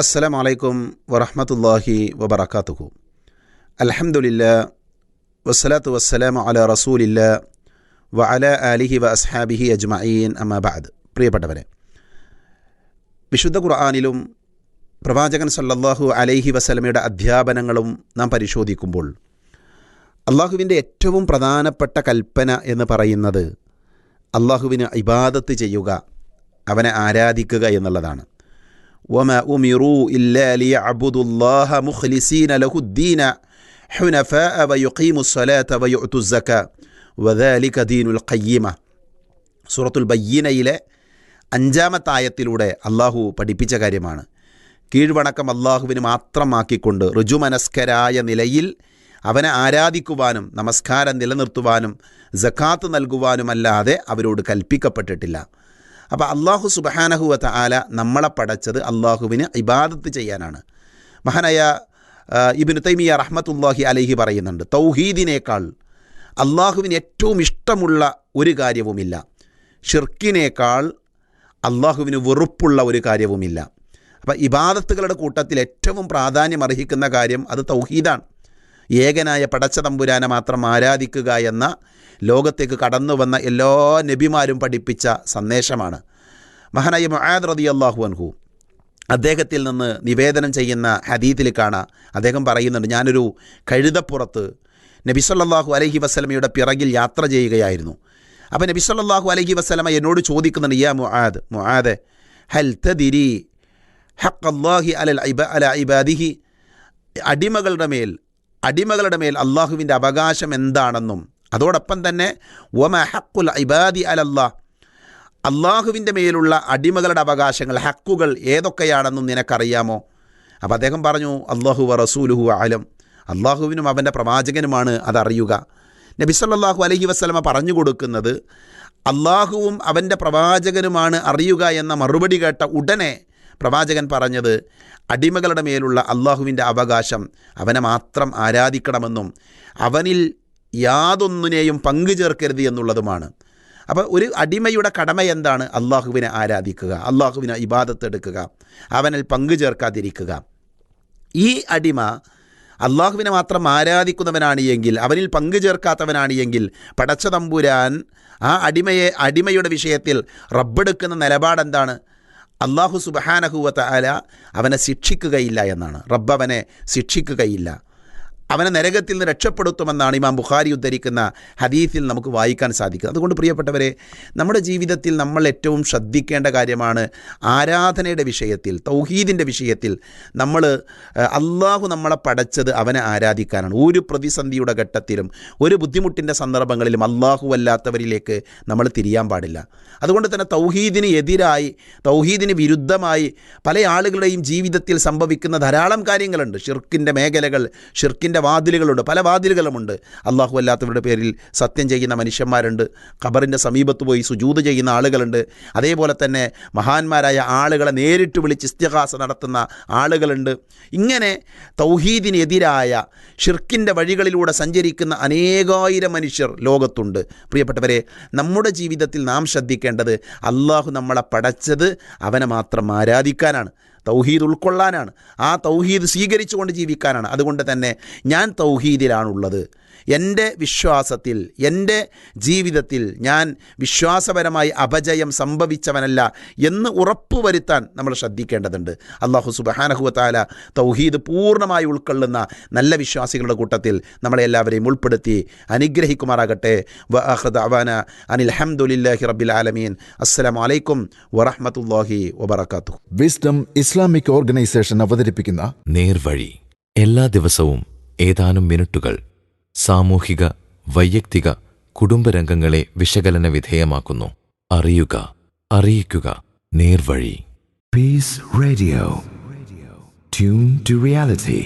അസ്സലാമു അലൈക്കും വറഹ്മത്തുള്ളാഹി വബറകാതുഹു. അൽഹംദുലില്ലാ വസ്സലാത്തു വസ്സലാമു അലാ റസൂലില്ലാ വഅലാ ആലിഹി വഅസ്ഹാബിഹി അജ്മഈൻ അമ്മാ ബഅദ്. പ്രിയപ്പെട്ടവരെ, വിശുദ്ധ ഖുർആനിലും പ്രവാചകൻ സല്ലല്ലാഹു അലൈഹി വസല്ലമയുടെ അധ്യാപനങ്ങളും നാം പരിശോധിക്കുമ്പോൾ അള്ളാഹുവിൻ്റെ ഏറ്റവും പ്രധാനപ്പെട്ട കൽപ്പന എന്ന് പറയുന്നത് അള്ളാഹുവിന് ഇബാദത്ത് ചെയ്യുക, അവനെ ആരാധിക്കുക എന്നുള്ളതാണ്. വമാ ഉമിറൂ ഇല്ലാ ലിയഅ്ബുദുല്ലാഹ മുഖ്ലിസീന ലഹുദ്ദീന ഹുനഫാഅ വയുഖീമുസ്സലാത വയുഅ്തുസ്സകാ വദാലിക ദീനുൽ ഖയ്യിമ. സൂറത്തുൽ ബയ്യിനയിലെ 5-ാമത്തെ ആയത്തിലൂടെ അള്ളാഹു പഠിപ്പിച്ച കാര്യമാണ്. കീഴ്വണക്കം അള്ളാഹുവിന് മാത്രമാക്കിക്കൊണ്ട് ഋജുമനസ്കരായ നിലയിൽ അവനെ ആരാധിക്കുവാനും നമസ്കാരം നിലനിർത്തുവാനും സക്കാത്ത് നൽകുവാനുമല്ലാതെ അവരോട് കൽപ്പിക്കപ്പെട്ടിട്ടില്ല. അപ്പോൾ അള്ളാഹു സുബ്ഹാനഹു വ തആല നമ്മളെ പടച്ചത് അള്ളാഹുവിന് ഇബാദത്ത് ചെയ്യാനാണ്. മഹാനായ ഇബ്നു തൈമിയ്യ റഹ്മത്തുള്ളാഹി അലൈഹി പറയുന്നുണ്ട്, തൗഹീദിനേക്കാൾ അള്ളാഹുവിന് ഏറ്റവും ഇഷ്ടമുള്ള ഒരു കാര്യവുമില്ല, ഷിർക്കിനേക്കാൾ അള്ളാഹുവിന് വെറുപ്പുള്ള ഒരു കാര്യവുമില്ല. അപ്പോൾ ഇബാദത്തുകളുടെ കൂട്ടത്തിൽ ഏറ്റവും പ്രാധാന്യം അർഹിക്കുന്ന കാര്യം അത് തൗഹീദാണ്. ഏകനായ പടച്ച തമ്പുരാനെ മാത്രം ആരാധിക്കുക എന്ന ലോകത്തേക്ക് കടന്നു വന്ന എല്ലാ നബിമാരും പഠിപ്പിച്ച സന്ദേശമാണ്. മഹാനായ മുആദ് റളിയല്ലാഹു അൻഹു അദ്ദേഹത്തിൽ നിന്ന് നിവേദനം ചെയ്യുന്ന ഹദീത്തിൽ കാണാം, അദ്ദേഹം പറയുന്നുണ്ട്, ഞാനൊരു കഴുതപ്പുറത്ത് നബി സല്ലല്ലാഹു അലൈഹി വസല്ലമയുടെ പിറകിൽ യാത്ര ചെയ്യുകയായിരുന്നു. അപ്പോൾ നബി സല്ലല്ലാഹു അലൈഹി വസല്ലമ എന്നോട് ചോദിക്കുന്നുണ്ട്, യാ മുആദ് ഹൽ തദിരി ഹഖ്ഖല്ലാഹി അലാ ഇബാദിഹി, അടിമകളുടെ മേൽ അള്ളാഹുവിൻ്റെ അവകാശം എന്താണെന്നും അതോടൊപ്പം തന്നെ വമാ ഹഖ്ഖുൽ ഇബാദി അലല്ലാഹ്, അള്ളാഹുവിൻ്റെ മേലുള്ള അടിമകളുടെ അവകാശങ്ങൾ, ഹക്കുകൾ ഏതൊക്കെയാണെന്നും നിനക്കറിയാമോ? അപ്പോൾ അദ്ദേഹം പറഞ്ഞു, അല്ലാഹു വ റസൂലുഹു അഅലം, അള്ളാഹുവിനും അവൻ്റെ പ്രവാചകനുമാണ് അതറിയുക. നബി സല്ലല്ലാഹു അലൈഹി വസല്ലമ പറഞ്ഞു കൊടുക്കുന്നത് അള്ളാഹുവും അവൻ്റെ പ്രവാചകനുമാണ് അറിയുക എന്ന മറുപടി കേട്ട ഉടനെ പ്രവാചകൻ പറഞ്ഞത് അടിമകളുടെ മേലുള്ള അള്ളാഹുവിൻ്റെ അവകാശം അവനെ മാത്രം ആരാധിക്കണമെന്നും അവനിൽ യാതൊന്നിനെയും പങ്കു ചേർക്കരുത് എന്നുള്ളതുമാണ്. അപ്പോൾ ഒരു അടിമയുടെ കടമ എന്താണ്? അള്ളാഹുവിനെ ആരാധിക്കുക, അള്ളാഹുവിനെ ഇബാദത്ത് എടുക്കുക, അവനിൽ പങ്കു ചേർക്കാതിരിക്കുക. ഈ അടിമ അള്ളാഹുവിനെ മാത്രം ആരാധിക്കുന്നവനാണ് എങ്കിൽ, അവനിൽ പങ്കു ചേർക്കാത്തവനാണ് എങ്കിൽ, പടച്ച തമ്പുരാൻ ആ അടിമയുടെ വിഷയത്തിൽ റബ്ബെടുക്കുന്ന നിലപാടെന്താണ്? അള്ളാഹു സുബ്ഹാനഹു വ തആല അവനെ ശിക്ഷിക്കുകയില്ല എന്നാണ്. റബ്ബ് അവനെ ശിക്ഷിക്കുകയില്ല, അവനെ നരകത്തിൽ നിന്ന് രക്ഷപ്പെടുത്തുമെന്നാണ് ഇമാം ബുഖാരി ഉദ്ധരിക്കുന്ന ഹദീസിൽ നമുക്ക് വായിക്കാൻ സാധിക്കുന്നത്. അതുകൊണ്ട് പ്രിയപ്പെട്ടവരെ, നമ്മുടെ ജീവിതത്തിൽ നമ്മൾ ഏറ്റവും ശ്രദ്ധിക്കേണ്ട കാര്യമാണ് ആരാധനയുടെ വിഷയത്തിൽ, തൗഹീദിൻ്റെ വിഷയത്തിൽ നമ്മൾ അള്ളാഹു നമ്മളെ പടച്ചത് അവനെ ആരാധിക്കാനാണ്. ഒരു പ്രതിസന്ധിയുടെ ഘട്ടത്തിലും ഒരു ബുദ്ധിമുട്ടിൻ്റെ സന്ദർഭങ്ങളിലും അള്ളാഹു അല്ലാത്തവരിലേക്ക് നമ്മൾ തിരിയാൻ പാടില്ല. അതുകൊണ്ട് തന്നെ തൗഹീദിന് എതിരായി, തൗഹീദിന് വിരുദ്ധമായി പല ആളുകളുടെയും ജീവിതത്തിൽ സംഭവിക്കുന്ന ധാരാളം കാര്യങ്ങളുണ്ട്. ഷിർക്കിൻ്റെ മേഖലകൾ, ഷിർക്കിൻ്റെ വാതിലുകളുണ്ട്, പല വാതിലുകളുമുണ്ട്. അള്ളാഹു അല്ലാത്തവരുടെ പേരിൽ സത്യം ചെയ്യുന്ന മനുഷ്യന്മാരുണ്ട്, ഖബറിൻ്റെ സമീപത്ത് പോയി സുജൂദ് ചെയ്യുന്ന ആളുകളുണ്ട്, അതേപോലെ തന്നെ മഹാന്മാരായ ആളുകളെ നേരിട്ട് വിളിച്ച് ഇസ്തിഗാസ നടത്തുന്ന ആളുകളുണ്ട്. ഇങ്ങനെ തൗഹീദിനെതിരായ ഷിർക്കിൻ്റെ വഴികളിലൂടെ സഞ്ചരിക്കുന്ന അനേകായിരം മനുഷ്യർ ലോകത്തുണ്ട്. പ്രിയപ്പെട്ടവരെ, നമ്മുടെ ജീവിതത്തിൽ നാം ശ്രദ്ധിക്കേണ്ടത് അള്ളാഹു നമ്മളെ പടച്ചത് അവനെ മാത്രം ആരാധിക്കാനാണ്, തൗഹീദ് ഉൾക്കൊള്ളാനാണ്, ആ തൗഹീദ് സ്വീകരിച്ചുകൊണ്ട് ജീവിക്കാനാണ്. അതുകൊണ്ട് തന്നെ ഞാൻ തൗഹീദിലാണുള്ളത്. എൻ്റെ വിശ്വാസത്തിൽ, എൻ്റെ ജീവിതത്തിൽ ഞാൻ വിശ്വാസപരമായി അപജയം സംഭവിച്ചവനല്ല എന്ന് ഉറപ്പുവരുത്താൻ നമ്മൾ ശ്രദ്ധിക്കേണ്ടതുണ്ട്. അല്ലാഹു സുബ്ഹാനഹു വ തആല തൗഹീദ് പൂർണ്ണമായി ഉൾക്കൊള്ളുന്ന നല്ല വിശ്വാസികളുടെ കൂട്ടത്തിൽ നമ്മളെ എല്ലാവരെയും ഉൾപ്പെടുത്തി അനുഗ്രഹിക്കുമാറാകട്ടെ. വ ആഖിറു ദഅവാനാ അനിൽ ഹംദുലില്ലാഹി റബ്ബിൽ ആലമീൻ. അസ്സലാമു അലൈക്കും വറഹ്മത്തുള്ളാഹി വബറകാതുഹു. വിസ്ഡം ഇസ്ലാമിക് ഓർഗനൈസേഷൻ അവതരിപ്പിക്കുന്ന നേർവഴി എല്ലാ ദിവസവും ഏതാനും മിനിറ്റുകൾ സാമൂഹിക, വൈയക്തിക, കുടുംബരംഗങ്ങളെ വിശകലന വിധേയമാക്കുന്നു. അറിയുക, അറിയിക്കുക, നേർവഴി. Peace Radio. Tune to reality.